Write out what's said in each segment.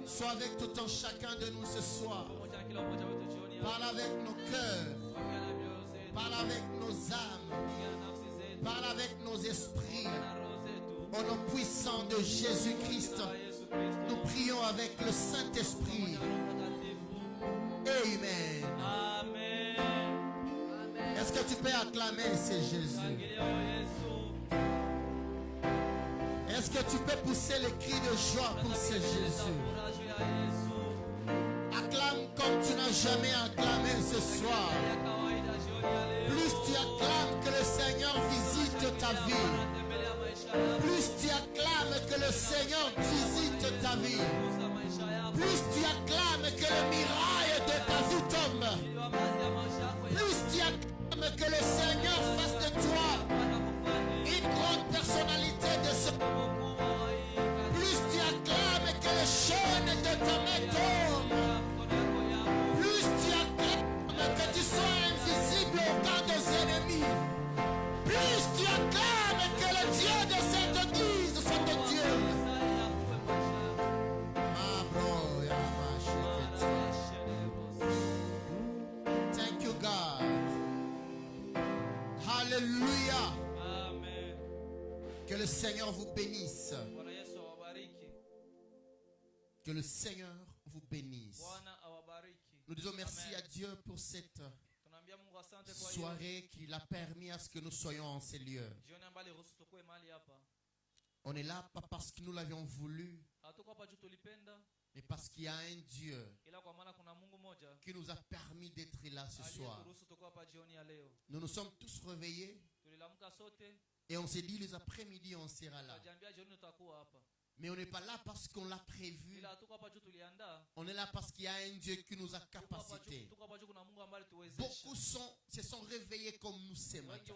Sois avec tout un chacun de nous ce soir. Parle avec nos cœurs. Parle avec nos âmes. Parle avec nos esprits. Au nom puissant de Jésus-Christ, nous prions avec le Saint-Esprit. Amen. Est-ce que tu peux acclamer, c'est Jésus? Est-ce que tu peux pousser les cris de joie pour ce Jésus? Acclame comme tu n'as jamais acclamé ce soir. Plus tu acclames que le Seigneur visite ta vie. Plus tu acclames que le Seigneur visite ta vie. Plus tu acclames que le miracle de ta vie tombe. Plus tu acclames que le Seigneur fasse de toi une grande personnalité de ce monde. Plus tu acclames que le chaîne de ta main tombe. Plus tu acclames que tu sois invisible au regard des ennemis. Plus tu acclames que le Dieu de cette église soit ton Dieu. Thank you, God. Hallelujah. Amen. Que le Seigneur vous bénisse. Que le Seigneur vous bénisse. Nous disons merci à Dieu pour cette soirée qu'il a permis à ce que nous soyons en ces lieux. On est là pas parce que nous l'avions voulu, mais parce qu'il y a un Dieu qui nous a permis d'être là ce soir. Nous nous sommes tous réveillés et on s'est dit les après-midi on sera là. Mais on n'est pas là parce qu'on l'a prévu. On est là parce qu'il y a un Dieu qui nous a capacités. Beaucoup se sont réveillés comme nous ce matin.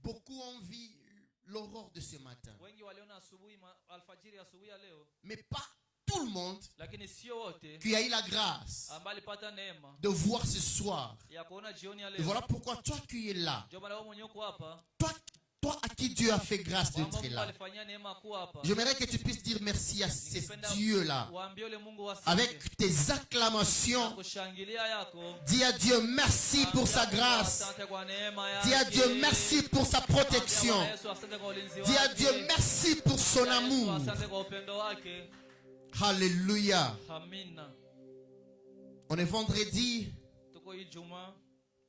Beaucoup ont vu l'aurore de ce matin. Mais pas tout le monde qui a eu la grâce de voir ce soir. Et voilà pourquoi toi qui es là, toi à qui Dieu a fait grâce d'être là, j'aimerais que tu puisses dire merci à ce Dieu-là. Avec tes acclamations, dis à Dieu merci pour sa grâce. Dis à Dieu merci pour sa protection. Dis à Dieu merci pour son amour. Alléluia. On est vendredi.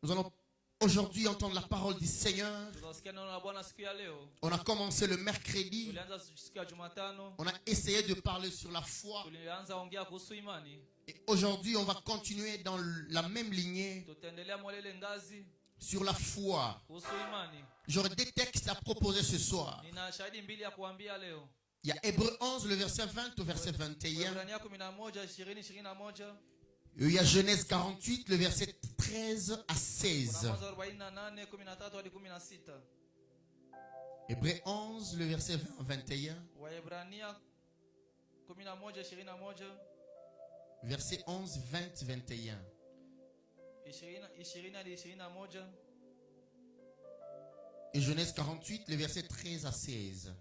Nous allons aujourd'hui entendre la parole du Seigneur. On a commencé le mercredi. On a essayé de parler sur la foi. Et aujourd'hui, on va continuer dans la même lignée sur la foi. J'aurai des textes à proposer ce soir. Il y a Hébreux 11, le verset 20 au verset 21. Il y a Genèse 48, le verset 13 à 16. Hébreux 11, le verset 20 à 21. Verset 11, 20, 21. Et Genèse 48, le verset 13 à 16.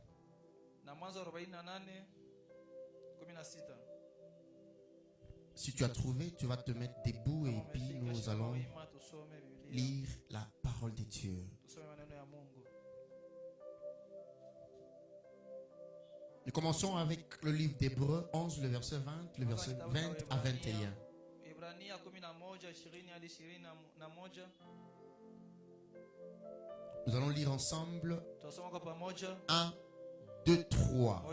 Si tu as trouvé, tu vas te mettre debout et puis nous allons lire la parole de Dieu. Nous commençons avec le livre d'Hébreux 11, le verset 20, le verset 20 à 21. Nous allons lire ensemble 1, 2, 3.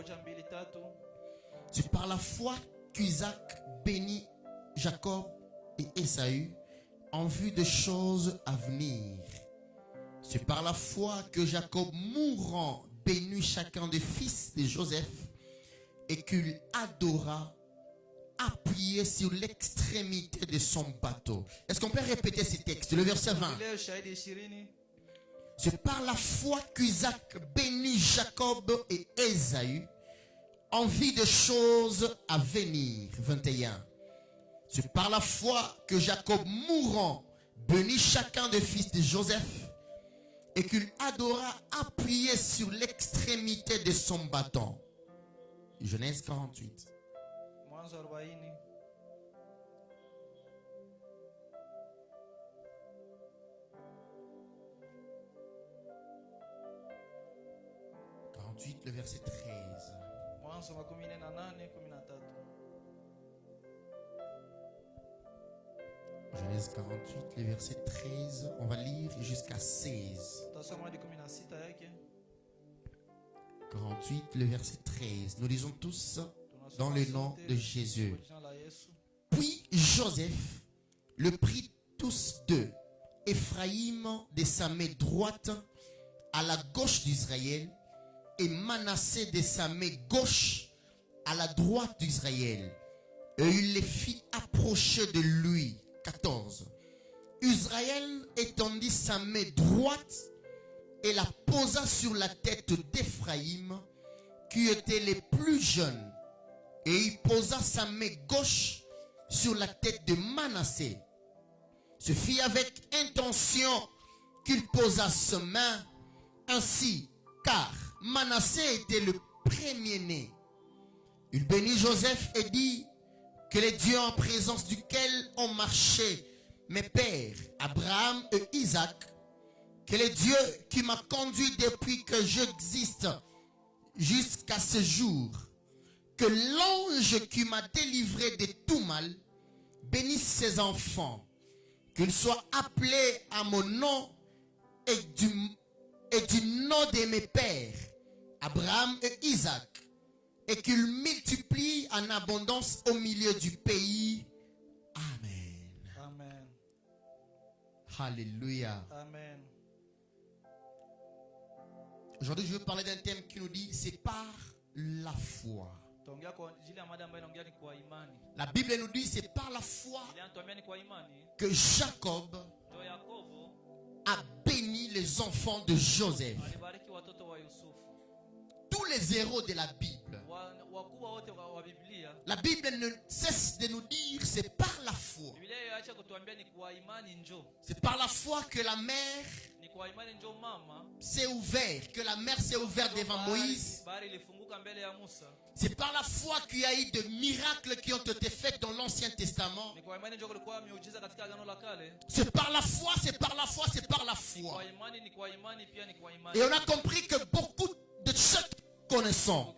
C'est par la foi qu'Isaac bénit Jacob et Ésaü en vue de choses à venir. C'est par la foi que Jacob, mourant, bénit chacun des fils de Joseph et qu'il adora, appuyé sur l'extrémité de son bateau. Est-ce qu'on peut répéter ce texte? Le verset 20. C'est par la foi qu'Isaac bénit Jacob et Ésaü en vue de choses à venir. 21. C'est par la foi que Jacob, mourant, bénit chacun des fils de Joseph et qu'il adora, appuyé sur l'extrémité de son bâton. Genèse 48. Mwanzo 40. 48, le verset 13. Mwanzo 48:13. Genèse 48, le verset 13. On va lire jusqu'à 16. Tutasoma hadi 16 yake. 48, le verset 13. Nous lisons tous dans le nom de Jésus. Puis Joseph le prit tous deux, Éphraïm de sa main droite à la gauche d'Israël et Manassé de sa main gauche à la droite d'Israël. Et il les fit approcher de lui. 14. Israël étendit sa main droite et la posa sur la tête d'Éphraïm, qui était les plus jeunes. Et il posa sa main gauche sur la tête de Manassé. Ce fit avec intention qu'il posa sa main ainsi, car Manassé était le premier-né. Il bénit Joseph et dit que les dieux en présence duquel ont marché mes pères, Abraham et Isaac, que les dieux qui m'a conduit depuis que j'existe jusqu'à ce jour, que l'ange qui m'a délivré de tout mal bénisse ses enfants, qu'ils soient appelés à mon nom et du nom de mes pères, Abraham et Isaac, et qu'il multiplie en abondance au milieu du pays. Amen. Amen. Alléluia. Amen. Aujourd'hui, je veux parler d'un thème qui nous dit, c'est par la foi. La Bible nous dit, c'est par la foi que Jacob a béni les enfants de Joseph. Tous les héros de la Bible. La Bible ne cesse de nous dire, c'est par la foi. C'est par la foi que la mer s'est ouverte, que la mer s'est ouverte devant Moïse. C'est par la foi qu'il y a eu des miracles qui ont été faits dans l'Ancien Testament. C'est par la foi, c'est par la foi, c'est par la foi. Et on a compris que beaucoup de ceux que nous connaissons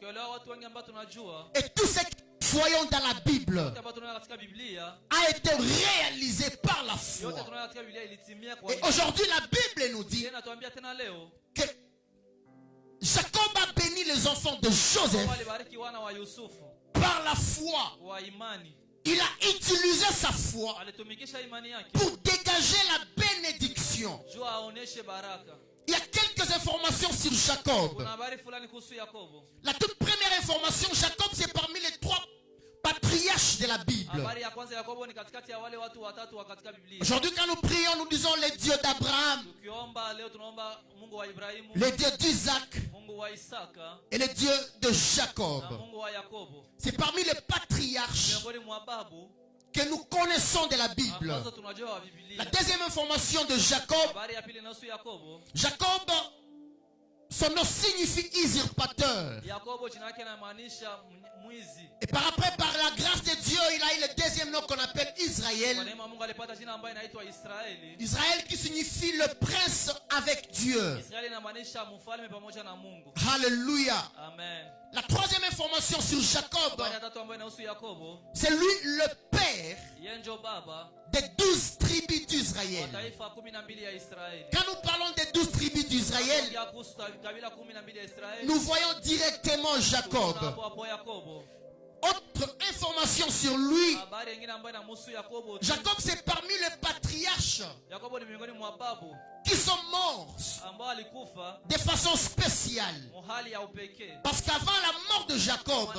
et tous ceux qui voyons dans la Bible a été réalisé par la foi. Et aujourd'hui la Bible nous dit que Jacob a béni les enfants de Joseph par la foi. Il a utilisé sa foi pour dégager la bénédiction. Il y a quelques informations sur Jacob. La toute première information, Jacob c'est parmi les trois patriarches de la Bible. Aujourd'hui quand nous prions, nous disons les dieux d'Abraham, les dieux d'Isaac et les dieux de Jacob. C'est parmi les patriarches que nous connaissons de la Bible. La deuxième information de Jacob, Jacob, son nom signifie usurpateur. Et par après, par la grâce de Dieu, il a eu le deuxième nom qu'on appelle Israël. Israël qui signifie le prince avec Dieu. Alléluia. La troisième information sur Jacob, c'est lui le père des 12 tribus d'Israël. Quand nous parlons des 12 tribus d'Israël, nous voyons directement Jacob. Autre information sur lui, Jacob c'est parmi les patriarches qui sont morts de façon spéciale. Parce qu'avant la mort de Jacob,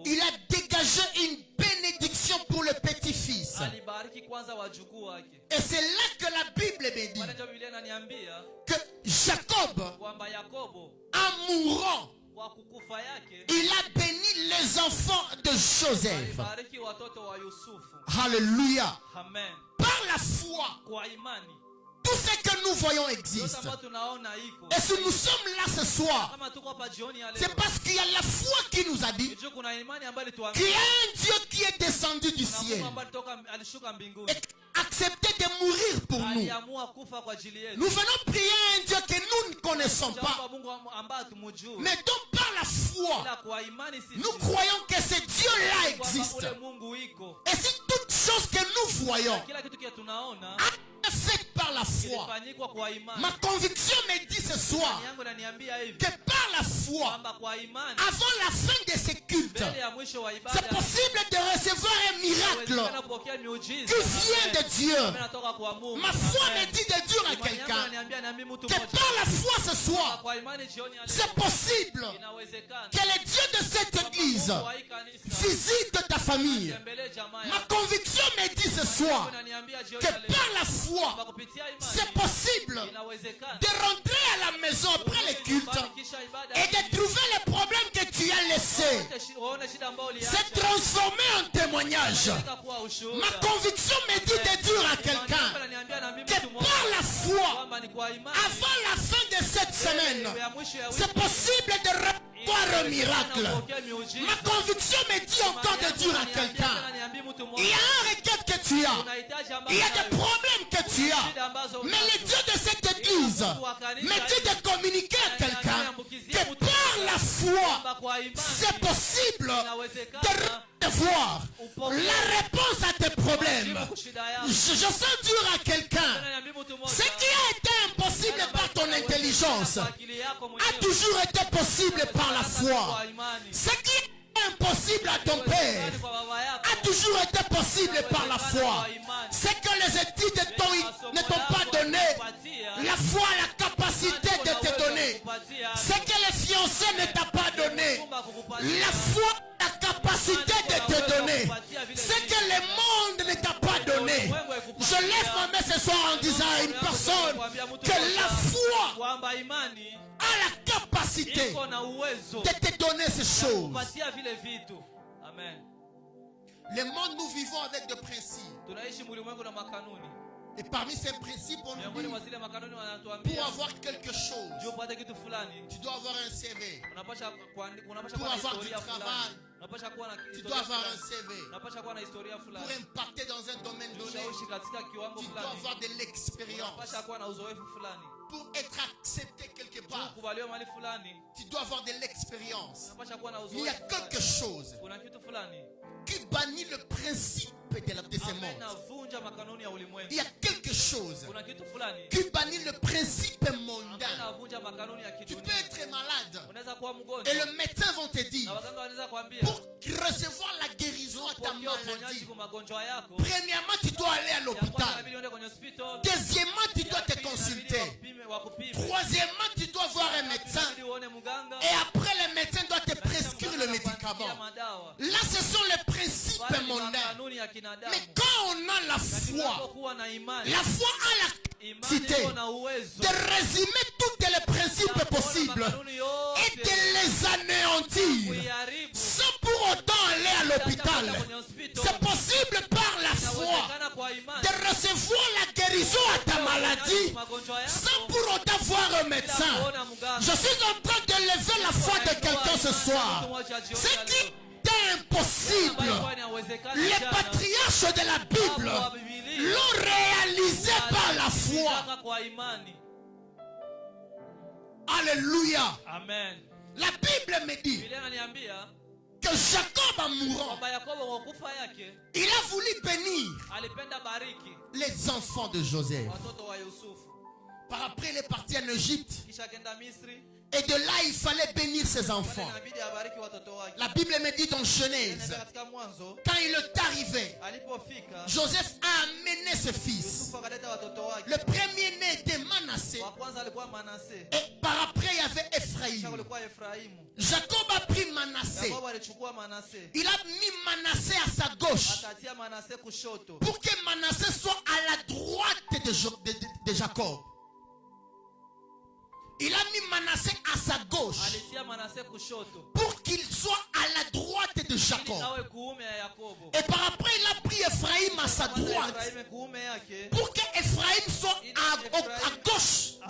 il a dégagé une bénédiction pour le petit-fils. Et c'est là que la Bible me dit que Jacob, en mourant, il a béni les enfants de Joseph. Alléluia. Par la foi, tout ce que nous voyons existe. Et si nous sommes là ce soir, c'est parce qu'il y a la foi qui nous a dit qu'il y a un Dieu qui est descendu du ciel et accepté de mourir pour nous. Nous venons prier un Dieu que nous ne connaissons pas, mais dont par la foi, nous croyons que ce Dieu-là existe. Et si toute chose que nous voyons est faite par la foi, ma conviction me dit ce soir que par la foi, avant la fin de ce culte, c'est possible de recevoir un miracle qui vient de Dieu. Ma foi me dit de dire à quelqu'un que par la foi ce soir, c'est possible que le Dieu de cette église visite ta famille. Ma conviction me dit ce soir que par la foi, c'est possible de rentrer à la maison après le culte et de trouver les problèmes que tu as laissés, c'est transformé en témoignage. Ma conviction me dit de dire à quelqu'un que par la foi, avant la fin de cette semaine, c'est possible de recevoir un miracle. Ma conviction me dit encore de dire à quelqu'un, il y a un requête que tu as, il y a des problèmes que tu as, mais le Dieu de cette église me dit de communiquer à quelqu'un que par la foi, c'est possible de recevoir la réponse à tes problèmes. Je sens dire à quelqu'un, ce qui a été impossible par ton intelligence a toujours été possible par la foi. Ce qui est impossible à ton père a toujours été possible par la foi. Ce que les études ne t'ont pas donné, la foi a la capacité de te donner. Ce que les fiancés ne t'ont pas donné, la foi a la capacité de te donner. Ce que le monde ne t'a pas donné. Je lève ma main ce soir en disant à une personne que la foi a la capacité de te donner ces choses. Le monde, nous vivons avec des principes. Et parmi ces principes, on nous dit, pour avoir quelque chose, tu dois avoir un CV. Pour avoir du travail, tu dois avoir un CV. Pour impacter dans un domaine donné, tu dois avoir de l'expérience. Pour être accepté quelque part, tu dois avoir de l'expérience. Il y a quelque chose qui bannit le principe de ce monde. Il y a quelque chose qui bannit le principe mondain. Tu peux être malade et le médecin va te dire, pour recevoir la guérison à ta maladie, premièrement tu dois aller à l'hôpital, deuxièmement tu dois te consulter, troisièmement tu dois voir un médecin et après le médecin doit te prescrire le médicament. Là ce sont les principes mondains. Mais quand on a la foi a la capacité de résumer tous les principes possibles et de les anéantir sans pour autant aller à l'hôpital. C'est possible par la foi de recevoir la guérison à ta maladie sans pour autant voir un médecin. Je suis en train de lever la foi de quelqu'un ce soir. C'est qui impossible. Les patriarches de la Bible l'ont réalisé par la foi. Alléluia. Amen. La Bible me dit que Jacob en mourant, il a voulu bénir les enfants de Joseph. Par après, il est parti en Égypte. Et de là, il fallait bénir ses enfants. La Bible me dit dans Genèse, quand il est arrivé, Joseph a amené ses fils. Le premier-né était Manassé. Et par après, il y avait Ephraïm. Jacob a pris Manassé. Il a mis Manassé à sa gauche pour que Manassé soit à la droite de Jacob. Il a mis Manassé à sa gauche pour qu'il soit à la droite de Jacob. Et par après, il a pris Ephraïm à sa droite pour que Ephraïm soit à gauche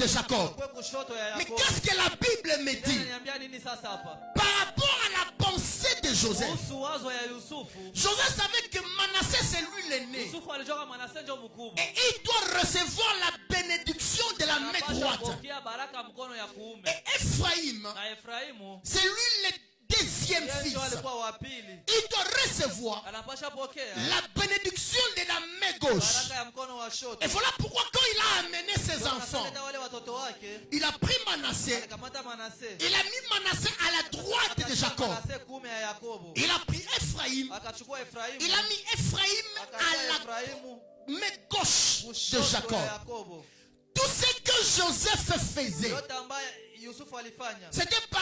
de Jacob. kwe kushoto ya Mais Yakobo. qu'est-ce que la Bible me dit Inaniambia nini sasa hapa? par rapport à la pensée de Joseph? Kuhusu wazo ya Yusufu. Joseph savait que Manassé, c'est lui l'aîné. Yusufu alijua kama Manase ndio mkubwa. Et il doit recevoir la bénédiction de la main Anapaswa droite. kupokea baraka mkono ya kuume. Et Ephraim, Na Efraimu c'est lui le deuxième yeye fils. ndio alikuwa wa pili. Il doit recevoir Anapaswa pokea la bénédiction de la main gauche. baraka ya mkono wa shoto. Et voilà pourquoi quand il a amené ses enfants, Akaleta wale watoto wake, il a pris Manassé, alikamata Manase. il a mis Manassé à la droite de Jacob. Manase kuume ya Yakobo. Il a pris Ephraim, Akachukua Efraimu. il a mis Ephraim Akachukua à la Efraimu main gauche de kushoto ya Jacob. Yakobo. Tout ce que Joseph faisait, Yote ambaye Yusufu alifanya c'était par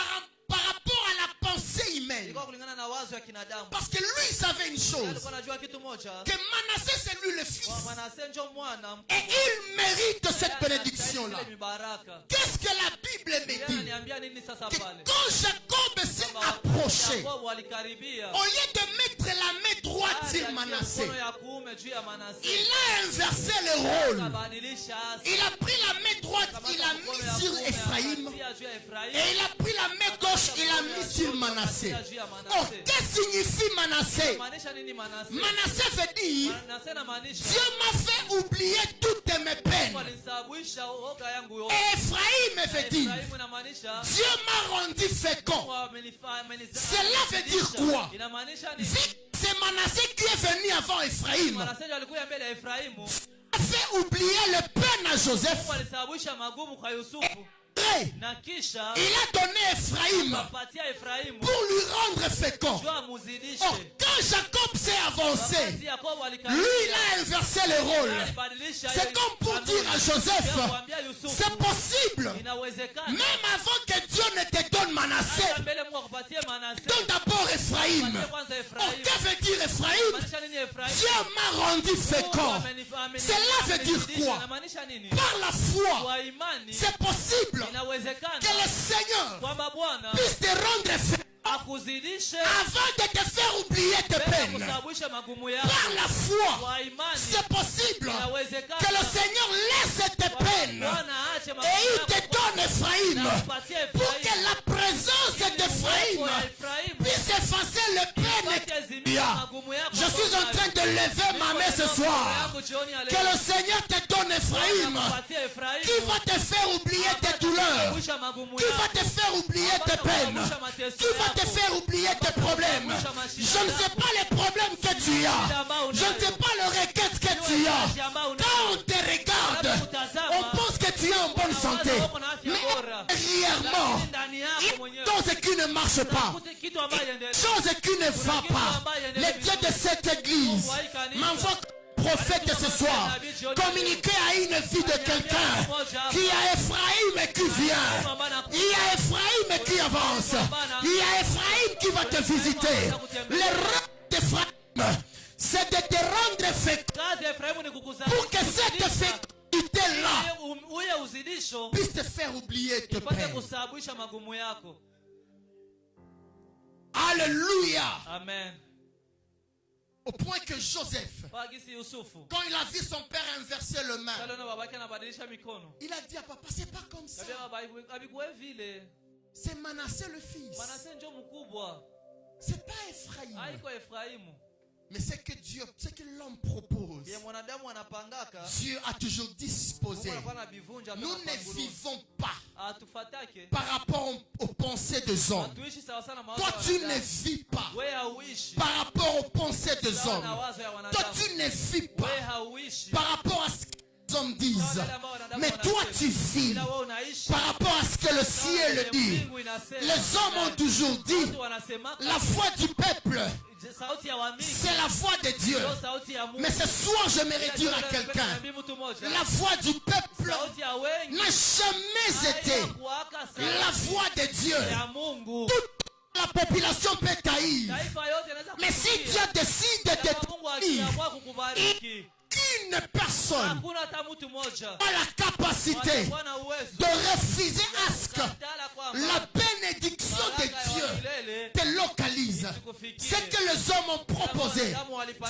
rapport à la pensée humaine. ilikuwa kulingana na wazo ya kinadamu. Parce que lui, il savait une chose, Alikuwa anajua kitu moja, que Manassé, c'est lui le fils. kwa Manase ndio mwana Et il mérite cette bénédiction-là. Ile mibaraka. Qu'est-ce que la Bible me Yeye dit? ananiambia nini sasa Que pale? quand Jacob s'est approché, Yakobo alikaribia. au lieu de mettre la main droite sur Aliachia Manassé, mkono ya kuume juu ya Manase. il a inversé le rôle. Akabadilisha asa. Il a pris la main droite, il a Mkono mis ya sur kuume Ephraim. akatia juu ya Efraimu. Et il a pris la main gauche, il a mis sur Manassé. Oh, qu'est-ce que signifie Manassé? Maanisha nini Manase? Manassé veut dire, Manase inamaanisha Dieu m'a fait oublier toutes mes peines. walinisababisha oga yangu yote. Et Ephraim veut dire, Efraimu inamaanisha Dieu m'a rendu fécond. Cela veut dire quoi? Inamaanisha Vu nini? que c'est Manassé qui est venu avant Ephraim, Manase ndio alikuwa mbele ya Efraimu. a fait oublier le peine à Joseph. Mungu alisababisha magumu kwa Yusufu. Et Na kisha il a donné Ephraim akapatia Efraimu pour lui rendre fécond. juu amuzidishe. Oh, quand Jacob s'est avancé, Wakati Yakobo lui il a inversé le rôle. alibadilisha C'est comme pour dire à Joseph, kumwambia Yusufu, c'est possible. inawezekana Même avant que Dieu ne te donne Manassé, hata mbele Mungu akupatie Manase. donne d'abord Ephraim. Patie kwanza Oh, Efraimu. que veut dire Ephraim? Maanisha nini Efraimu? Dieu m'a rendu fécond. Cela veut dire quoi? Inamaanisha nini? Par la foi, Kwa imani c'est possible inawezekana que le Seigneur kwamba Bwana puisse te rendre fécond akuzidishe avant de te faire oublier tes mbele peines. kusababisha magumu yako. Par la foi, Kwa imani c'est possible inawezekana que le Seigneur laisse tes peines Bwana aache et magumu il yako te donne Ephraim akupatie pour Efraimu. que la présence d'Ephraim puisse effacer les peines qu'il y a. Je suis en train de lever ma main ce soir. Que le Seigneur te donne Ephraim qui va te faire oublier tes douleurs, qui va te faire oublier tes peines, qui va te faire oublier tes problèmes. Je ne sais pas les problèmes que tu as. Je ne sais pas le requête que tu as. Quand on te regarde, on pense que tu es en bonne santé. Mais réellement, il y a des choses qui ne marchent pas. Kitu ambayo endelea. Chose qui ne va pas. Le Dieu de cette église m'envoie prophète ce soir. Communiquer à une vie de quelqu'un qui a Ephraim et qui vient. Il y a Ephraim qui avance. Il y a Ephraim qui va te visiter. Le rêve d'Ephraim, c'est de te rendre fécond Kazi ya Efraimu ni kukusanya. pour que cette fécondité-là Uye uzidisho puisse te faire oublier tes ipate peines. kusababisha magumu yako. Alléluia. Amen. Au point que Joseph, Wagisi Yusufu. quand il a vu son père inverser le main, Saliona babake anabadilisha mikono. il a dit à papa, c'est pas comme ça. Kabia baba abikuwe vile. C'est Manassé le fils. Manase ndio mkubwa. C'est pas Ephraim. Haiko Efraimu. Mais c'est que Dieu, c'est que l'homme propose. Ye mwanadamu anapangaka. Dieu a toujours disposé. Mungu anakuwa anabivunja Nous toka ne panguruni. vivons pas Atufatake. par rapport aux pensées des hommes. Hatuishi sawa sana mawazo Toi, ya tu ne wanadamu. vis pas Wewe hauishi par rapport aux pensées des sawa hommes. na wazo ya Toi, wanadamu. tu ne vis Wewe pas hauishi par rapport à ce que les hommes disent. sawa na yale ambao wanadamu Mais toi, wanasema. tu vis Ila wewe unaishi par rapport à ce que le ciel dit. mbingu inasema. Les hommes ont toujours dit, Watu wanasema la foi du peuple, sauti ya waamini c'est la foi de Dieu. ndio sauti ya Mungu. Mais ce soir, j'aimerais dire à quelqu'un, la foi du peuple Sauti ya wengi n'a jamais été haikuwaka la sauti voix de Dieu. ya Mungu. Toute la population peut taïr. Taifa yote inaweza Mais si kusikia. Dieu décide de Kama Mungu te taïr, akiamua kukubariki, qui Aucune personne hakuna hata mtu mmoja a la capacité watakuwa na uwezo de refuser à ce que kukatala kwamba la bénédiction de baraka ya Dieu milele te localise. isikufikie. Ce que les hommes ont proposé,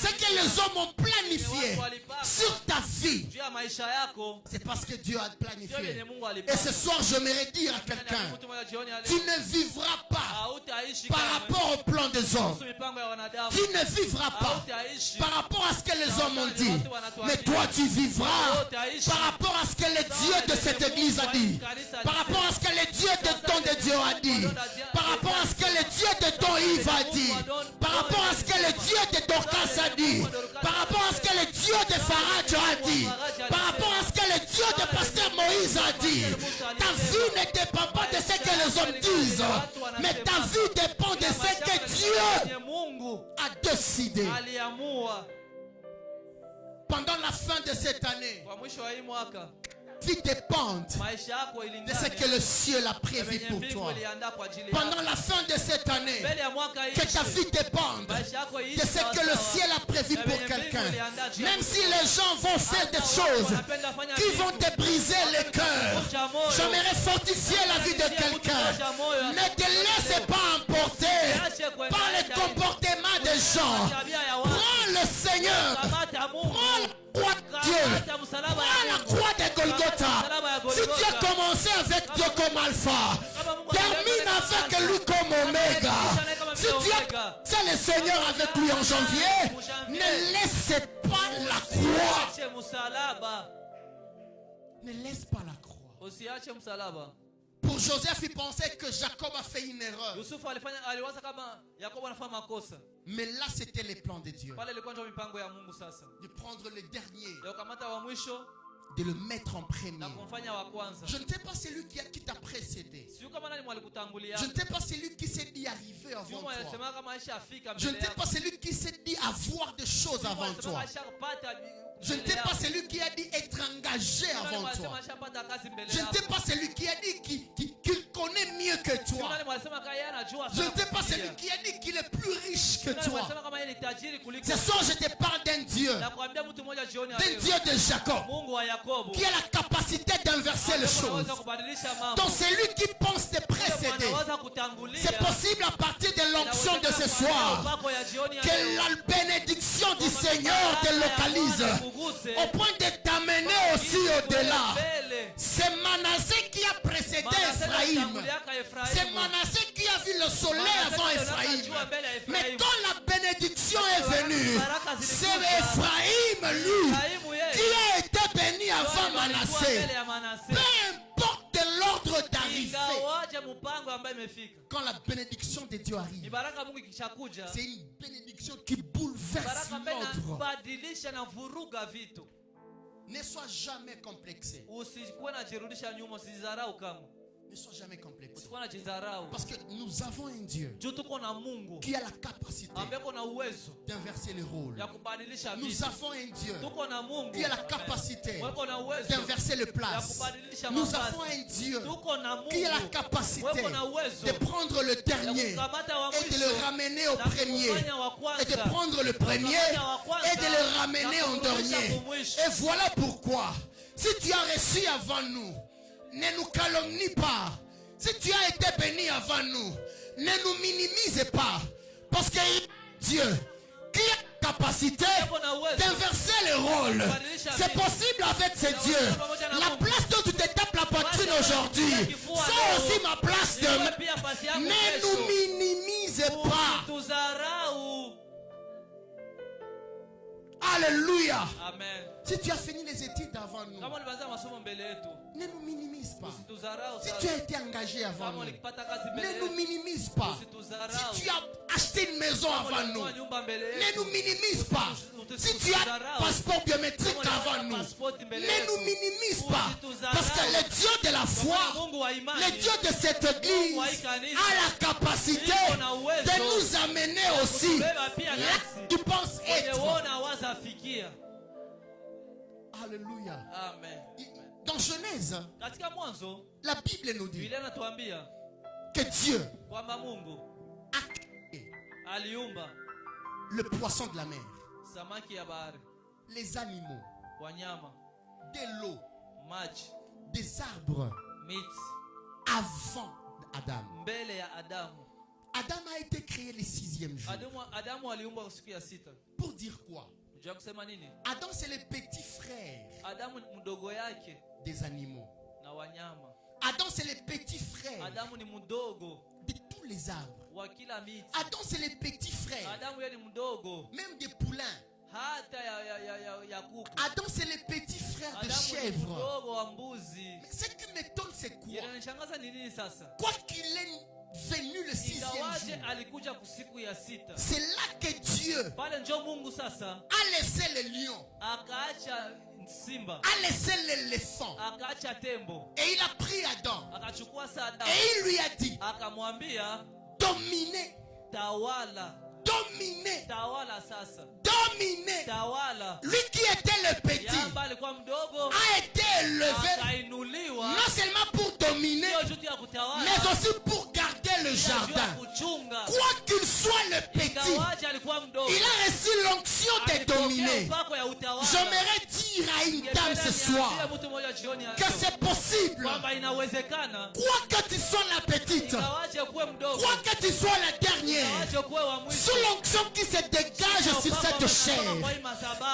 ce que les hommes ont planifié sur ta vie, juu ya maisha yako c'est parce que Dieu a sio planifié. yenye Mungu Et alipanga. ce soir, j'aimerais dire à quelqu'un, Mtu mmoja jioni ya tu leo, ne vivras pas hautaishi par kamwe rapport au plan des hommes. kuhusu mipango ya wanadamu. Tu ne vivras pas Hautaishi par rapport à ce que les hommes ont dit. Mais toi, tu vivras par rapport à ce que le Dieu de cette église a dit. Par rapport à ce que le Dieu de ton de Dieu a dit. Par rapport à ce que le Dieu de ton Yves a dit. Par rapport à ce que le Dieu de Dorcas a dit. Par rapport à ce que le Dieu de Farage a dit. Par rapport à ce que le Dieu de Pasteur Moïse a dit. Ta vie ne dépend pas de ce que les hommes disent. Mais ta vie dépend de ce que Dieu Yenye Mungu a décidé. aliamua. Pendant la fin de cette année, Kwa mwisho wa hii mwaka vie dépend maisha yako de ce ilingane que le ciel a na prévu venye pour mbingu toi. iliandaa kwa ajili yako. Pendant la fin de cette année, Mbele ya mwaka que ta iishe, vie dépende maisha yako iishe de ce sawa que le sawa. ciel a prévu Na pour venye mbingu quelqu'un. iliandaa juu ya Même mtu. si les gens vont faire des Hata choses watu wanapenda fanya qui vont vitu. te briser le cœur, Kuvunja moyo. j'aimerais fortifier la vie de quelqu'un. Ne te laisse pas emporter par le comportement des gens. Tabia ya watu. Prends le Seigneur. Kamata Mungu. Prends la croix de Dieu. Kamata msalaba Prends ya la Mungu. croix de Golgotha. Kamata msalaba ya Si tu as Golgotha. commencé avec Dieu comme Alpha, termine avec lui comme Oméga. Si tu as c'est le Seigneur avec lui en janvier, ne laisse pas la croix. Usiache msalaba. Ne laisse pas la croix. Usiache msalaba. Pour Joseph, il pensait que Jacob a fait une erreur. Yusufu aliwaza kama Yakobo anafanya makosa. Mais là, c'était les plans de Dieu. Pale ilikuwa ndio mipango ya Mungu sasa. De prendre le dernier, Ya kukamata wa mwisho de le mettre en premier. na kumfanya wa kwanza. Je ne sais pas celui qui t'a précédé. Sio kama nani mwalikutangulia. Je ne sais pas celui qui s'est dit arriver avant Sio toi. mwalisema kama aisha afika Je ne mbele sais pas celui qui s'est dit avoir des choses avant toi. Je ne sais pas celui qui a dit être engagé avant toi. Je ne sais pas celui qui a dit qu'il connaît mieux que toi. Je ne sais pas celui qui a dit qu'il est plus riche que toi. Ce soir, je te parle d'un Dieu. D'un Dieu de Jacob. Qui a la capacité d'inverser les choses. Donc c'est lui qui pense te précéder. C'est possible à partir de l'onction de ce soir que la bénédiction du Seigneur te localise au point de t'amener aussi au-delà. C'est Manassé qui a précédé Ephraïm. C'est Manassé qui a vu le soleil avant Ephraïm. Mais quand la bénédiction est venue, c'est Ephraïm lui qui a été béni avant Manassé. Peu importe l'ordre d'arrivée. Quand la bénédiction de Dieu arrive, c'est une bénédiction qui bouleverse l'ordre. Ne sois jamais complexé. Ne sois jamais complexé. Parce que nous avons un Dieu qui a la capacité d'inverser les rôles. Nous avons un Dieu qui a la capacité d'inverser les places. Nous avons un Dieu qui a la capacité de prendre le dernier et de le ramener au premier. Et de prendre le premier et de le ramener au dernier. Et voilà pourquoi, si tu as reçu avant nous, ne nous calomnie pas. Si tu as été béni avant nous, ne nous minimise pas. Parce que Dieu qui a la capacité d'inverser les rôles. C'est possible avec ce Dieu. La place dont tu te tapes la poitrine aujourd'hui, c'est aussi ma place demain. Ne nous minimise pas. Alléluia. Amen. Si tu as fini les études avant nous, ne nous minimise pas. Si tu as été engagé avant nous, ne nous minimise pas. Si tu as acheté une maison avant nous, ne nous minimise pas. Si tu as un passeport biométrique avant nous, ne nous minimise pas. Parce que le Dieu de la foi, le Dieu de cette église a la capacité de nous amener aussi là où tu penses être. Alléluia. Amen. Dans Genèse, la Bible nous dit que Dieu a créé aliumba le poisson de la mer, samaki ya bahari, les animaux, wanyama, de l'eau, maji, des arbres miti, avant Adam. mbele ya Adamu. Adam a été créé le 6e jour. Adamu aliumbwa siku ya sita. Pour dire quoi? Unajua kusema nini? Adam c'est le petit frère Adamu ni mdogo yake des animaux. na wanyama. Adam c'est le petit frère Adamu ni mdogo de tous les arbres. wa kila miti. Adam c'est le petit frère Adamu yeye ni mdogo même des poulains. hata ya kuku. Adam c'est le petit frère de Adamu ni chèvres. mdogo wa mbuzi. Mais ce qui m'étonne c'est quoi? Yananishangaza ni nini sasa? Quoi qu'il est venu le 6e Ingawaje jour, alikuja kusiku ya sita. c'est là que Dieu Pale njo Mungu sasa a laissé le lion, akaacha simba, a laissé l'éléphant, akaacha tembo, et il a pris Adam akachukua Sada, et il lui a dit, akamwambia dominez, tawala, dominez, tawala sasa, dominez. tawala. Lui qui était le petit Yamba alikuwa mdogo a été élevé akainuliwa, non seulement pour dominer, sio juu ya kutawala, mais aussi pour garder le pia juu ya jardin. kuchunga. Quoi qu'il soit le petit, Ingawaje alikuwa mdogo, il a reçu l'onction de alipokea dominer. upako ya utawala. J'aimerais dire à une dame ce soir Niambie mtu mmoja jioni ya que leo c'est possible, kwamba inawezekana, quoi que tu sois la petite, ingawaje kuwe mdogo, quoi que tu sois la dernière, ingawaje kuwe wa mwisho, sous l'onction qui se dégage sur cette chair,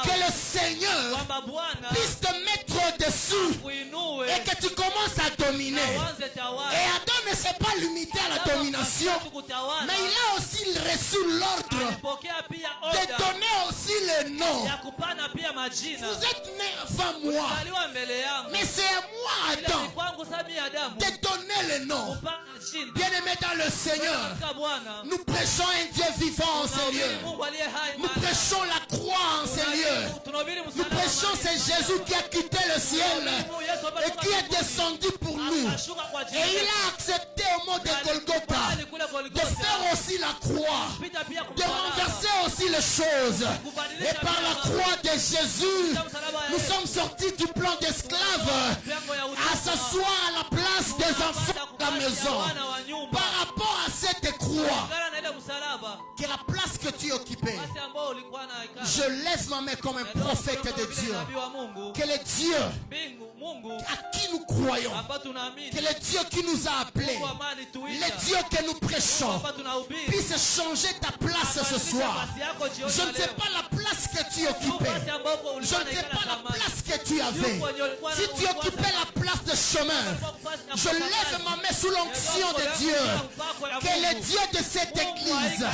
que le Seigneur kwamba Bwana puisse te mettre au-dessous kuinue et que tu commences à dominer. awanze Et tawala. Adam ne s'est pas limité à la domination, mais il a aussi reçu l'ordre alipokea pia de order donner aussi le nom. ya kupana pia majina. Vous êtes né avant moi, Aliwa mbele yangu, mais c'est à moi, ile Adam, ni kwangu sami Adamu de donner le nom. kupana jina. Bien-aimé dans le Seigneur, Katika Bwana nous prêchons un Dieu vivant en ces lieux. Mungu aliye hai Nous mahali. prêchons la croix en ces lieux. Tunahubiri Nous msalaba prêchons mahali. c'est Jésus qui a quitté le ciel Yesu ambaye et qui est descendu pour nous. akashuka kwa ajili Et il yetu. a accepté au mot de Golgotha Alikubali kule de Golgotha. faire aussi la croix, Pita pia de kumsalaba. renverser aussi les choses. Et par la croix de Jésus, nous sommes sortis du plan d'esclaves à s'asseoir à la place des enfants de la maison. Par rapport à cette croix, Kulingana na ile msalaba, qui est la place que tu occupais, basi ambao ulikuwa na ikana. je lève ma main comme un prophète de Dieu. Nabii wa Mungu, Que le Dieu mbingu, Mungu à qui nous croyons, ambao tunaamini, que le Dieu qui nous a appelés, Mungu ambaye alituita, le Dieu que nous prêchons, ambao tunahubiri, puisse changer ta place ce soir. nafasi yako jioni Je ya ne sais leo. pas la place que tu Sio occupais. nafasi ambapo Je ulikuwa ne sais unaikala pas la zamani. place que tu avais. Si tu occupais la place de chemin, je lève ma main sous l'onction de Dieu. Que le Dieu de cette église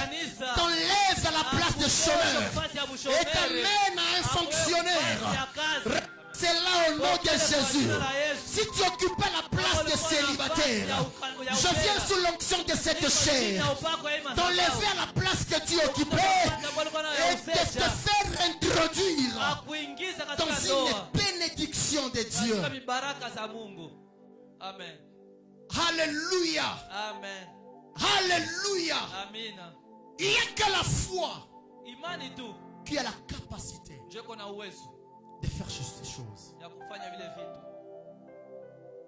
t'enlève à la place de chemin et t'amène à un fonctionnaire. C'est là au nom de Jésus. Si tu occupais la place de célibataire, je viens sous l'onction de cette chair, t'enlever à la place que tu occupais et de te faire introduire dans une bénédiction de Dieu. baraka za Mungu. Amen. Alléluia. Amen. Alléluia. Amina. Il n'y a que la foi Imani tu qui a la capacité ndio iko na uwezo de faire ces choses. ya kufanya vile vitu.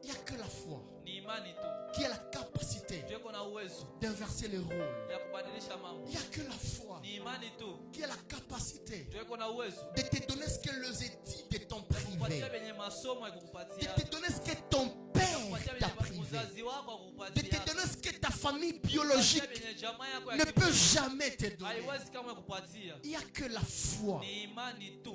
Il n'y a que la foi Ni imani tu qui a la capacité ndio iko na uwezo d'inverser les rôles. ya kubadilisha mambo. Il n'y a que la foi Ni imani tu qui a la capacité ndio iko na uwezo de te donner ce que les édits de ton kupatia privé, benye masomo ya de kukupatia, te donner ce que ton père kupatia t'a benye privé, mzazi wako de akupatia, te donner ce que ta famille kupatia biologique benye jamaa yako ya ne peut kibibi jamais te donner. haiwezi kama kupatia. Il n'y a que la foi Ni imani tu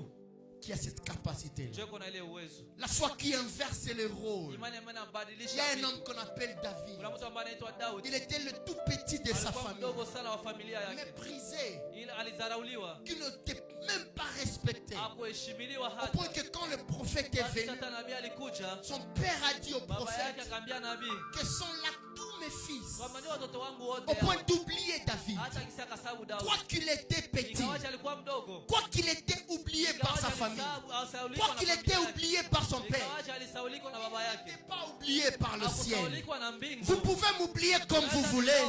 qui a cette capacité. ndio iko na ile uwezo. La foi qui inverse les rôles. Imani ambayo Il y a inabadilisha un vitu. homme qu'on appelle David. Kuna mtu ambaye anaitwa Daudi. Il était le tout petit de sa Alikuwa famille, mdogo sana wa familia yake. méprisé, Ila alizarauliwa, qui n'était même pas respecté. hakuheshimiliwa Au hata. point que quand le prophète est Basi venu, hata nabii alikuja, son père a dit au baba yake prophète akamwambia nabii, que sont là tous mes fils. kwamba ndio watoto wangu wote Au point hao. d'oublier David. Hata kisa akasabu Daudi. Quoi qu'il était petit, Ingawaje alikuwa mdogo, quoi qu'il était oublié par sa famille, alisaulikwa quoi na qu'il était familia yake. oublié par son père, Ingawaje alisaulikwa na baba il yake. n'était pas oublié par le ciel. Hakusaulikwa na mbingu. Vous pouvez m'oublier comme vous voulez,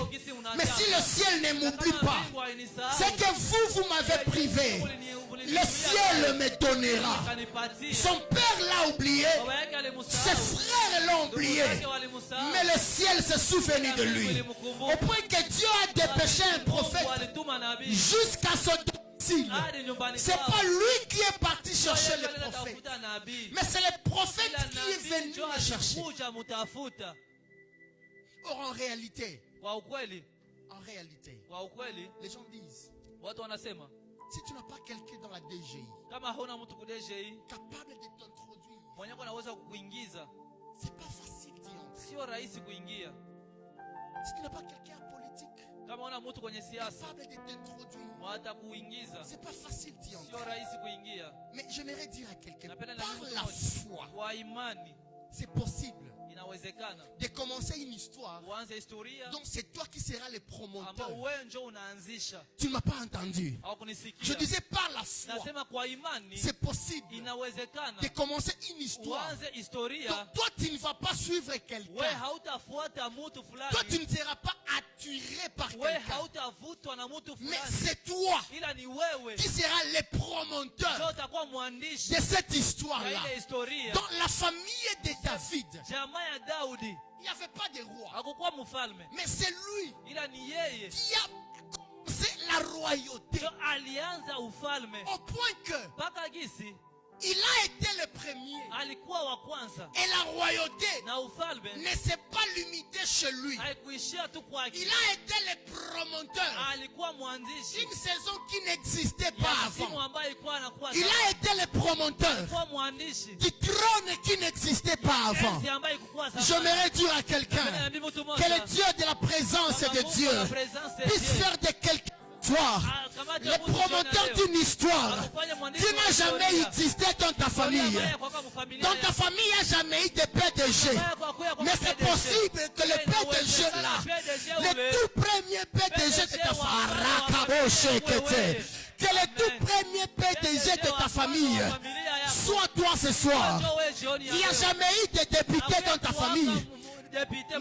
mais si le ciel ne m'oublie pas, c'est que vous m'avez privé. Le ciel me donnera. Son père l'a oublié, ses frères l'ont oublié, mais le ciel s'est souvenu de lui. Au point que Dieu a dépêché un prophète jusqu'à son domicile domicile. hadi nyumbani C'est kwao. pas lui qui est parti chercher Yeye le ndio prophète. anatafuta nabii. Mais c'est le prophète Ila qui est nabii venu ndio le chercher. alikuja mtafuta. Or, en réalité, Kwa ukweli, les gens disent, watu wanasema si tu n'as pas quelqu'un dans la DGI kama hauna mtu ku DGI capable de t'introduire, mwenye anaweza kukuingiza, c'est pas facile d'y entrer. sio rahisi kuingia. Si tu n'as pas quelqu'un en politique Kama una mtu kwenye siasa capable de t'introduire, wata kuingiza, c'est pas facile d'y sio entrer. rahisi kuingia. Mais j'aimerais dire à quelqu'un, Napenda par niambie la mtu foi, mmoja, kwa imani c'est possible inawezekana de commencer une histoire uanze historia donc c'est toi qui seras le promoteur. ambao wewe ndio unaanzisha. Tu ne m'as pas entendu. Au Je kunisikia? disais par la foi, Nasema kwa imani c'est possible inawezekana de commencer une histoire. uanze historia. Donc toi, tu ne vas pas suivre Wewe quelqu'un. hautafuata mtu Toi, fulani. tu ne seras pas attiré par Wewe quelqu'un. hautavutwa na mtu Mais fulani. c'est toi Ila ni wewe qui seras le ndio promoteur utakuwa mwandishi de cette ya histoire-là. ile historia. Dans la famille de David, Jamaa ya Daudi il n'y avait pas de roi. hakukuwa mfalme, Mais c'est lui ila ni yeye qui a commencé la royauté. ndio alianza ufalme, Au point que mpaka gisi il a été le premier. alikuwa wa kwanza, Et la royauté na ufalme ne s'est pas limitée chez lui. haikuishia tu kwake. Il a été le promoteur Alikuwa mwanzishi d'une saison qui n'existait pas ya msimu avant. ambayo ilikuwa anakuwa Il a été le promoteur alikuwa mwandishi du trône qui n'existait pas avant. enzi ambayo ilikuwa J'aimerais dire à quelqu'un que le Dieu de la présence de Dieu puisse faire de quelqu'un toi le promoteur d'une histoire qui n'a jamais existé dans ta famille. Dans ta famille, il n'y a jamais eu de PDG. Mais c'est possible que le PDG là, le tout premier PDG de ta famille, que le tout premier PDG de ta famille soit toi ce soir. Il n'y a jamais eu de député dans ta famille.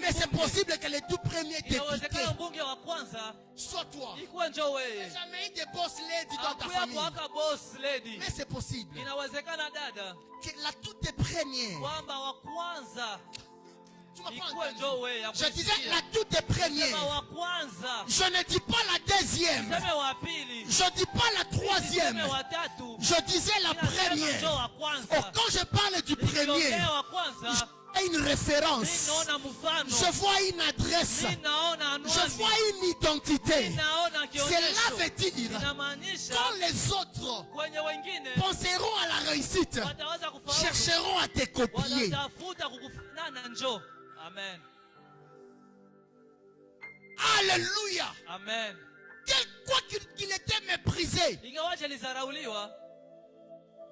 Mais c'est possible que le tout premier député inawezekana mbunge wa kwanza soit toi. ikuwe njo Il n'y wewe. a jamais eu de boss lady dans ta Hakuya famille. kuwaka boss lady. Mais c'est possible Inawezekana dada que la toute première, kwamba wa kwanza tu m'as pas ikuwe entendu. njo wewe. ya Je disais kusikia. la toute Sema première. wa kwanza. Je ne dis pas la deuxième. Sema wa pili. Je dis pas la troisième. Sema wa tatu. Je disais la Ila sema njo première. wa Oh, kwanza. quand je parle du premier, Nikiongea wa kwanza. j'ai une référence. Ninaona mfano. Je vois une adresse. Ninaona Je anwani. vois une identité. Ninaona Cela kionyesho. veut dire, Inamaanisha quand les autres kwenye wengine penseront à la réussite, wataweza kufaulu. chercheront à te copier. Watatafuta kukufanana njo. Amen. Alléluia. Amen. Quoi qu'il était méprisé. Ingawaje alizarauliwa,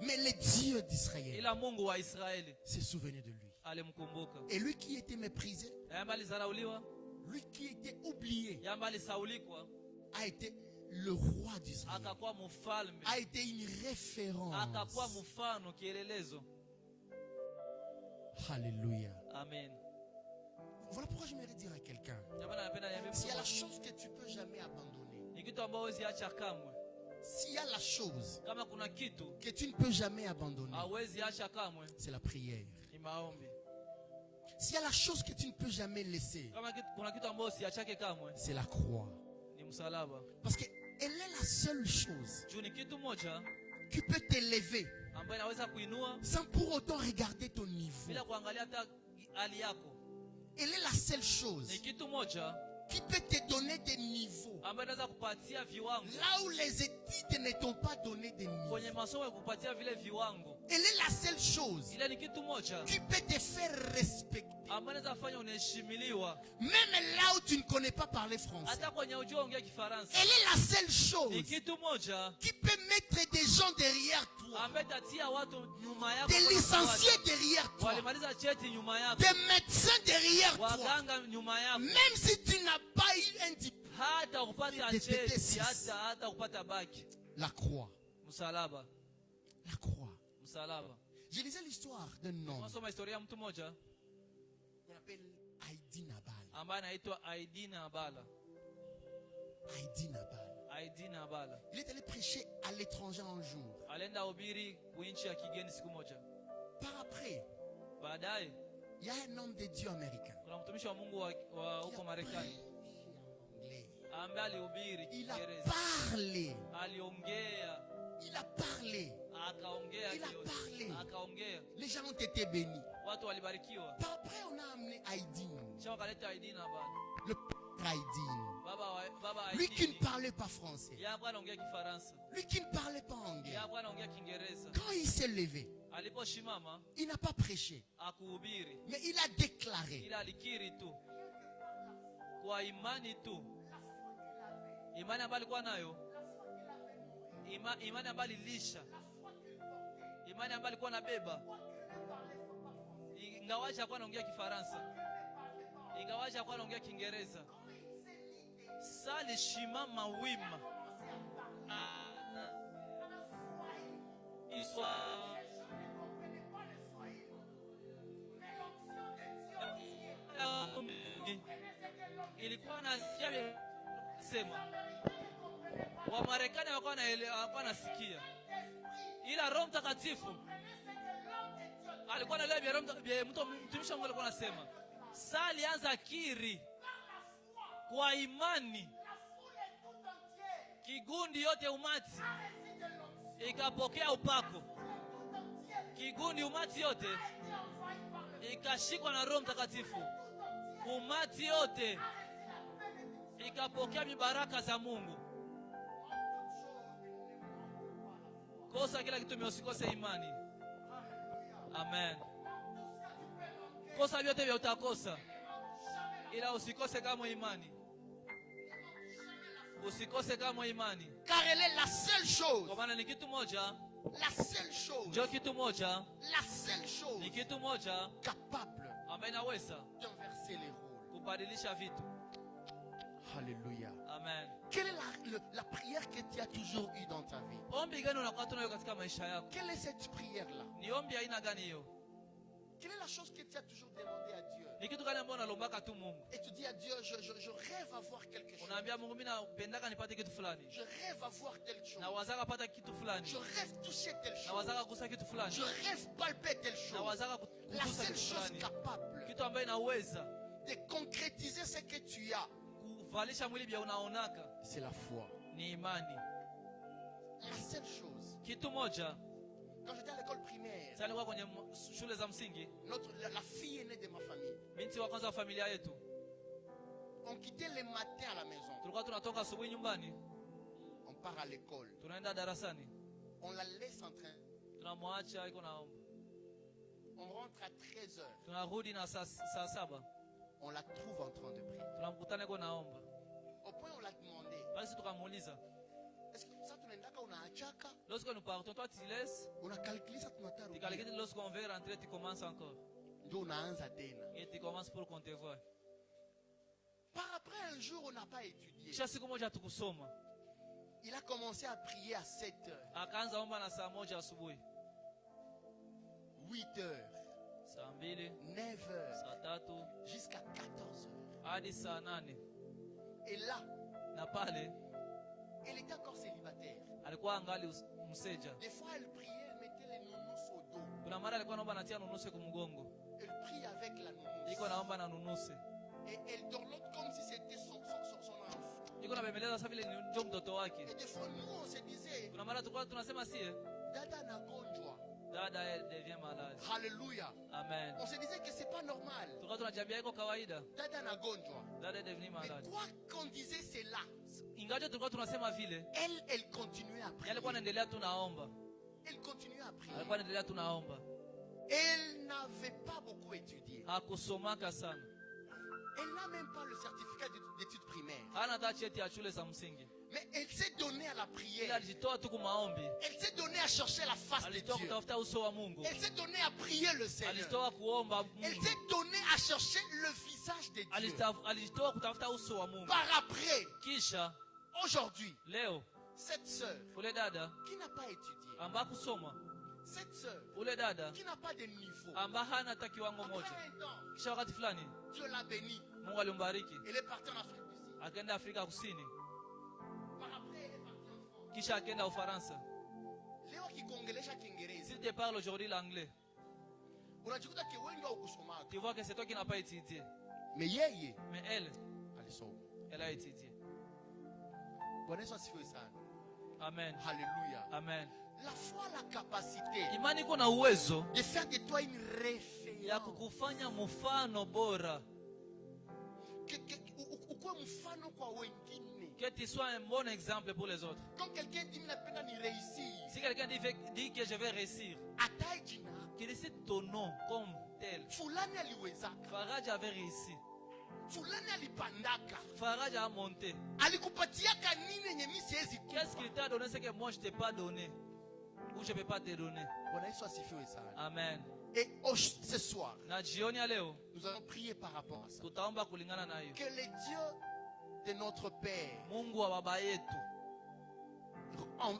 Mais le Dieu d'Israël ila Mungu wa Israeli s'est souvenu de lui. alimkumbuka. Et lui qui était méprisé, Yamba alizarauliwa, lui qui était oublié, yamba alisaulikwa, a été le roi d'Israël. akakuwa mfalme, A été une référence. akakuwa mfano, kielelezo. Alléluia. Amen. Voilà pourquoi j'aimerais dire à quelqu'un, Yamba napenda niambie s'il y a la mtu, chose que tu peux jamais abandonner, ni kitu ambacho huwezi acha kamwe. s'il y a la chose Kama kuna kitu que tu ne peux jamais abandonner, hauwezi acha kamwe, c'est la prière. ni maombi. S'il y a la chose que tu ne peux jamais laisser, Kama kuna kitu ambacho siachake kamwe, c'est la croix. ni msalaba. Parce qu'elle est la seule chose Juu ni kitu moja qui peut t'élever ambayo inaweza kuinua sans pour autant regarder ton niveau. bila kuangalia hata hali yako. Elle est la seule chose Ni kitu moja qui peut te donner des niveaux. ambayo inaweza kupatia viwango Là où les études ne t'ont pas donné des niveaux. kwenye masomo ya kupatia vile viwango. Elle est la seule chose Ile ni kitu moja qui peut te faire respecter. ambayo inaweza fanya unaheshimiliwa Même là où tu ne connais pas parler français. hata kwenye ujua ongea Kifaransa. Elle est la seule chose Ni kitu moja qui peut mettre des gens derrière toi. ambayo itatia watu nyuma yako, Des licenciés derrière toi. walimaliza cheti nyuma yako, Des médecins derrière toi. waganga nyuma yako, Même si tu n'as pas eu un diplôme. hata kupata Des cheti, TT6. hata kupata baki. La croix. Msalaba, La croix. msalaba. Je lisais l'histoire d'un homme Unasoma historia ya mtu mmoja qu'on appelle Heidi Nabal. ambaye anaitwa Aidi Nabala. Heidi Nabal. Aidi Nabala Il est allé prêcher à l'étranger un jour. alienda hubiri kuinchi ya kigeni siku moja. Par après, Baadaye il y a un homme de Dieu américain. kuna mtumishi wa Mungu wa Qui a huko Marekani prêché en anglais. ambaye alihubiri Il a Kiingereza. parlé aliongea, Il a parlé. akaongea Il a kiasi. parlé. Akaongea. Les gens ont été bénis. Watu walibarikiwa. Après, on a amené Aïdine. Kisha wakaleta Aidina baba. Le père Aïdine. Baba Lui qui ne Aidini. parlait pas français. Yeye hapo anaongea Kifaransa. Lui qui ne parlait pas Yeye anglais. hapo anaongea Kiingereza. Quand il s'est levé, Aliposhimama il n'a pas prêché. akuhubiri, Mais il a déclaré. ila alikiri tu kwa imani tu, imani ambayo alikuwa nayo, imani ambayo alilisha, imani ambayo alikuwa anabeba, ingawaje alikuwa anaongea Kifaransa, ingawaje alikuwa anaongea Kiingereza. Sali shimama wima iswa ilikuwa nasikia sema wa Marekani walikuwa nasikia, ila Roho Mtakatifu alikuwa anaelewa mtumishi wangu alikuwa anasema. Sasa alianza kiri kwa imani, kigundi yote umati ikapokea upako, kigundi umati yote ikashikwa na Roho Mtakatifu, umati yote ikapokea mibaraka za Mungu. Kosa kila kitu, usikose imani. Amen. Kosa vyote vya utakosa, ila usikose kama imani. Usikose kama imani. Car elle est la seule chose. Kwa maana ni kitu moja. La seule chose. Ndio kitu moja. La seule chose. Ni kitu moja Capable. ambayo inaweza d'inverser les rôles. kubadilisha vitu. Alléluia. Amen. Quelle est la prière que tu as toujours eue dans ta vie? Ombi gani unakuwa tunayo katika maisha yako? Quelle est cette prière-là? Ni ombi aina gani hiyo? Quelle est la chose que tu as toujours demandé à Dieu? Ni kitu gani ambacho unalombaka tu Mungu? Et tu dis à Dieu, je rêve à voir quelque chose. Unaambia Mungu, mimi napendaka nipate kitu fulani. Je rêve à voir telle chose. Na wazaka pata kitu fulani. Je rêve toucher telle Na chose. wazaka kugusa kitu fulani. Je rêve palper telle Na chose. wazaka La kugusa seule kitu chose fulani. capable Kitu ambayo inaweza de concrétiser ce que tu as, kuvalisha mwili bia unaonaka c'est la foi. ni imani. La seule chose. Kitu moja, Quand j'étais à l'école primaire, sasa nilikuwa kwenye shule za msingi, la fille aînée de ma famille, binti wa kwanza wa familia yetu, on quittait le matin à la maison. tulikuwa tunatoka asubuhi nyumbani, On part à l'école. tunaenda darasani, On la laisse en train. tunamwacha iko naomba, On rentre à 13h. tunarudi na saa 7, On la trouve en train de prier. tunamkutana iko naomba. Au point on l'a demandé, Basi tukamuuliza, est-ce que ça tunaendaka unaachaka? lorsque nous partons, toi tu laisses, On a calculé ça tunatarudia. tu calcules lorsqu'on veut rentrer, tu commences encore. Ndio unaanza tena. Et tu commences pour qu'on te voie. Par après un jour on n'a pas étudié. Kisha siku moja tukusoma, Il a commencé à prier à 7h, akaanza omba na saa 1 asubuhi, 8h, saa 2, 9h, saa 3 jusqu'à 14h. hadi saa 8. Et là, Na pale elle était encore célibataire. alikuwa angali mseja. Des fois elle priait, elle mettait les nounous au dos. Kuna mara alikuwa naomba natia nunuse kumgongo, Elle prie avec la iko nounous. naomba na nunuse, Et elle dorlote comme si c'était son enfant. iko nabembeleza sasa vile ndio mtoto wake. Et des fois nous on se disait, Kuna mara tulikuwa tunasema sie Dada nagonjwa. dada devient malade. Alléluia. Amen. On se disait que c'est pas normal. Tulikuwa tunajiambia iko kawaida, Dada nagonjwa. dada devient Mais malade. quoi qu'on disait cela, Ingawa tulikuwa tunasema vile, elle continuait à prier. alikuwa anaendelea tu naomba, Elle continuait à prier. alikuwa anaendelea tu naomba, Elle n'avait pas beaucoup étudié. hakusomaka sana, Elle n'a même pas le certificat d'études primaires. hana hata cheti ya shule za msingi, Mais elle s'est donnée à la ila prière. alijitoa tu kwa maombi, Elle s'est donnée à chercher la face de alijitoa Dieu. kutafuta uso wa Mungu, Elle s'est donnée à prier le Seigneur. alijitoa kuomba Elle Mungu, s'est donnée à chercher le visage de Dieu. alijitoa kutafuta uso wa Mungu. Par après, Kisha aujourd'hui, leo cette sœur ule dada qui n'a pas étudié, amba kusoma, cette sœur ule dada qui n'a pas de niveau, amba hana hata kiwango après moja, un temps, kisha wakati fulani Dieu l'a bénie. Mungu alimbariki, Elle est partie en Afrique du Sud. akaenda Afrika Kusini, Par après, elle est partie en France. kisha akaenda Ufaransa. Leo akikuongelesha Kiingereza, Si tu parles aujourd'hui l'anglais, unajikuta wengi haukusomaka. tu vois que c'est toi qui n'as pas étudié, Mais yeye mais elle alisoma. a étudié. Bwana Yesu asifiwe sana. Amen. Alléluia. Amen. La foi a la capacité Imani iko na uwezo de faire de toi une ya référence. kukufanya mfano bora. Ukwe mfano kwa wengine. Que tu sois un bon exemple pour les autres. Quand quelqu'un dit napenda ni réussir, Si quelqu'un dit que je vais réussir, atai jina, qu'il cite ton nom comme tel. fulani aliwezaka, Faraj avait réussi. fulani alipandaka, Faraj a monté. alikupatiaka nini yenye mimi siwezi Qu'est-ce qu'il t'a donné, ce que moi je ne t'ai pas donné? Ou je ne peux pas te donner. Bwana Yesu asifiwe sana. Amen. Et ce soir, Na jioni ya leo, nous allons prier par rapport à ça. tutaomba kulingana na hiyo. Que le Dieu de notre Père Mungu wa baba yetu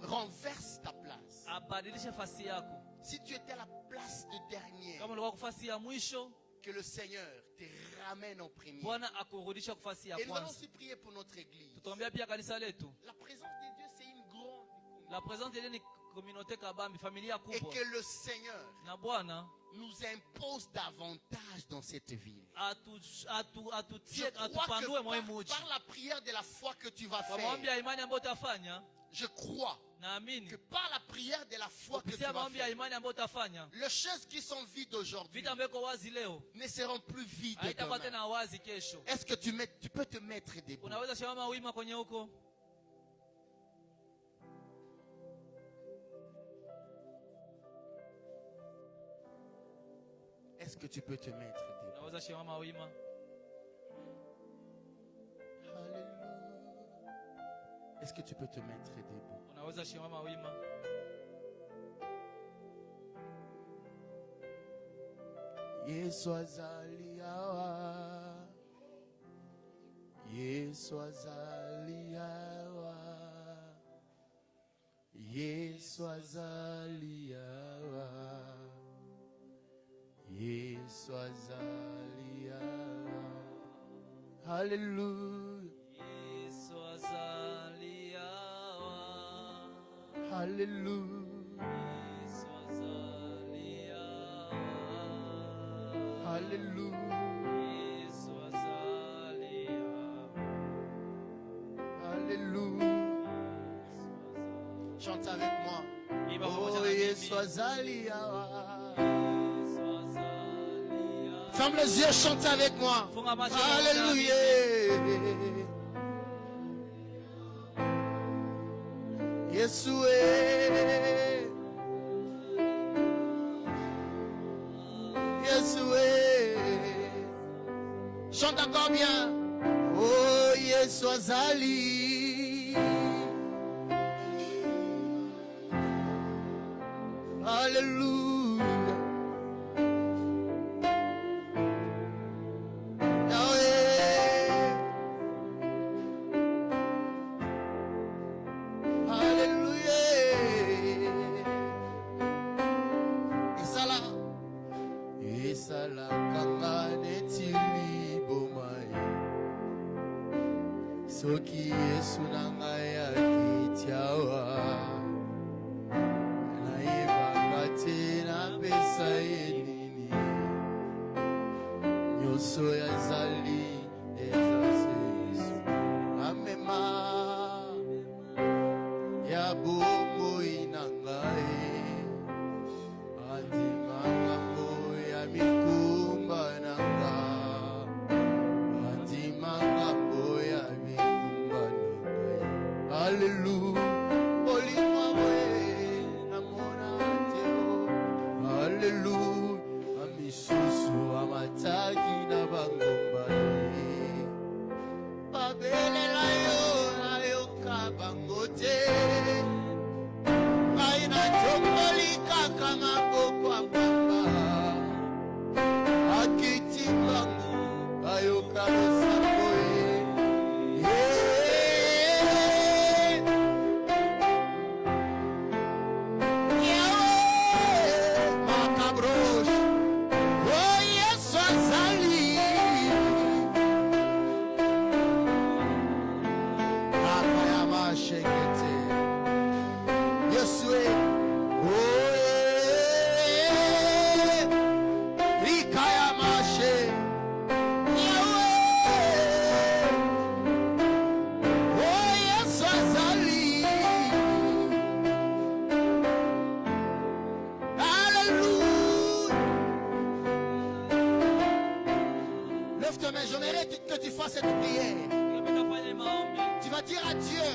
renverse ta place. abadilishe fasi yako. Si tu étais à la place de dernier, Kama ulikuwa kufasi ya mwisho, que le Seigneur te ramène en premier. Bwana akurudisha kufasi ya Et nous allons kwanza. aussi prier pour notre église. Tutaombea pia kanisa letu. La présence de Dieu, c'est une grande La présence de Dieu ni communauté kabambi, familia et kubwa. que le Seigneur Na Bwana nous impose davantage dans cette ville. Je atutie crois atupanue que moyo muji. par la prière de la foi que tu vas Kwa faire, maombi ya imani ambayo utafanya, je crois naamini que par la prière de la foi que tu kupitia vas maombi ya faire, imani ambayo utafanya, les choses qui sont vides aujourd'hui vita ambavyo iko wazi leo ne seront plus vides haitakuwa demain. tena wazi kesho. Est-ce que tu peux te mettre debout? Unaweza simama wima kwenye huko? Est-ce que tu peux te mettre debout? Unaweza simama wima? Alléluia. Est-ce que tu peux te mettre debout? Unaweza simama wima? Yesu azali awa, Yesu azali awa, Yesu azali awa, Yesu azali awa. Hallelujah, Yesu azali awa. hallelujah, Yesu azali awa. hallelujah, Yesu azali awa. hallelujah. Chante avec moi. Imba pamoja Oh, na mimi. Yesu azali awa. Yesu azali awa. Ferme les yeux, chante avec moi. Funga macho pamoja na Alléluia. Yesu Yesu chante encore bien. Oh, Yesu azali. Alléluia. Yahweh. Alléluia. Esala kanga netili bomai. Soki Yesu na ngai akitiawa. Naibanga te napesa ye nini. Nyonso yazali ezase Yesu. Amema ya bomoi na ngai. Andimanga ya mikumba na ngai. Andimanga ya mikumba na ngai. Hallelujah. Olima we namona teo. Hallelujah. Amisusu amataki na bangomba. Babelela yo ayoka bangote. Aina chokoli kaka maboko tu fasses cette prière. Ningependa fanya maombi. Tu vas dire à Dieu,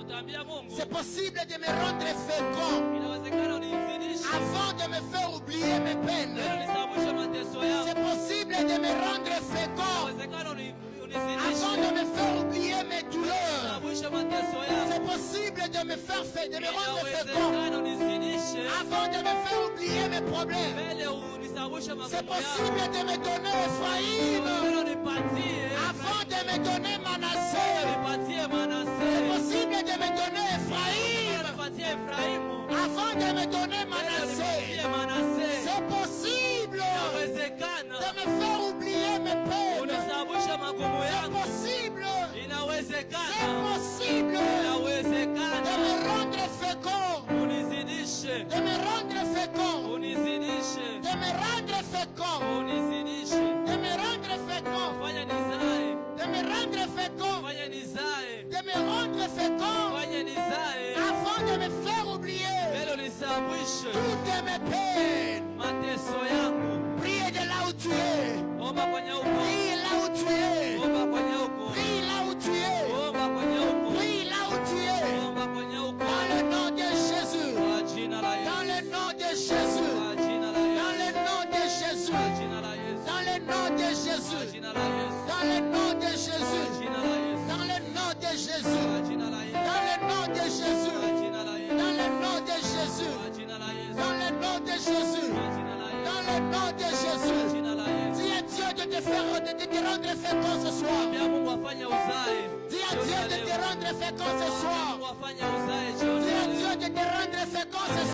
Utaambia Mungu, c'est possible de me rendre fécond inawezekana unizidishe. avant de me faire oublier mes peines. Leo nisababishe mateso yangu. C'est possible de me rendre fécond Inawezekana avant unizidishe. de me faire oublier mes douleurs. Nisababishe mateso yangu. C'est possible de me faire de me rendre fécond Inawezekana unizidishe. avant de me faire oublier mes problèmes. Mbele unisababishe C'est magumu yangu. possible de me donner Ephraïm Mbele unipatie. avant de me donner Manasseh. Unipatie C'est Manasseh. possible de me donner Ephraïm Unipatie Efraimu. avant de me donner Mbele Manasseh. unipatie Manasseh. C'est possible Inawezekana de me faire oublier mes peines. unisababishe magumu C'est yangu. possible, c'est Inawezekana. possible de Inawezekana me rendre fécond, unizidishe. de me rendre fécond, Unizidishe. de me rendre fécond, Unizidishe. de me rendre fécond, Fanya nizae. de me rendre fécond, Fanya nizae. de me rendre fécond, Fanya nizae. afin de me faire oublier Mbele unisababishe toutes mes peines. mateso yangu. Prie de là où tu es, Omba kwenye huko. prie là où tu es, Omba kwenye huko. prie là où tu es, Omba kwenye huko. prie là où tu es, Omba kwenye huko. dans le nom de Jésus, Kwa jina la dans Yesu. le nom de Jésus, Kwa jina la dans Yesu. le nom de Jésus, Kwa jina la Yesu. dans le nom de Kwa Jésus, jina la Yesu. dans le nom de Kwa Jésus, jina la Yesu. dans le nom de Jésus, Kwa jina la Yesu. dans le nom de Jésus, Kwa jina la Yesu. dans le nom de Jésus, Kwa jina la Yesu. dans le nom de Jésus, Kwa jina la Yesu. dans le nom de Kwa Jésus. jina la Yesu. Dis à Dieu de te faire, de te rendre fécond ce soir. Ambia Mungu afanye uzae. Dis à Dieu de te rendre fécond ce soir. Mungu afanye uzae. Dis à Dieu de te rendre fécond ce soir.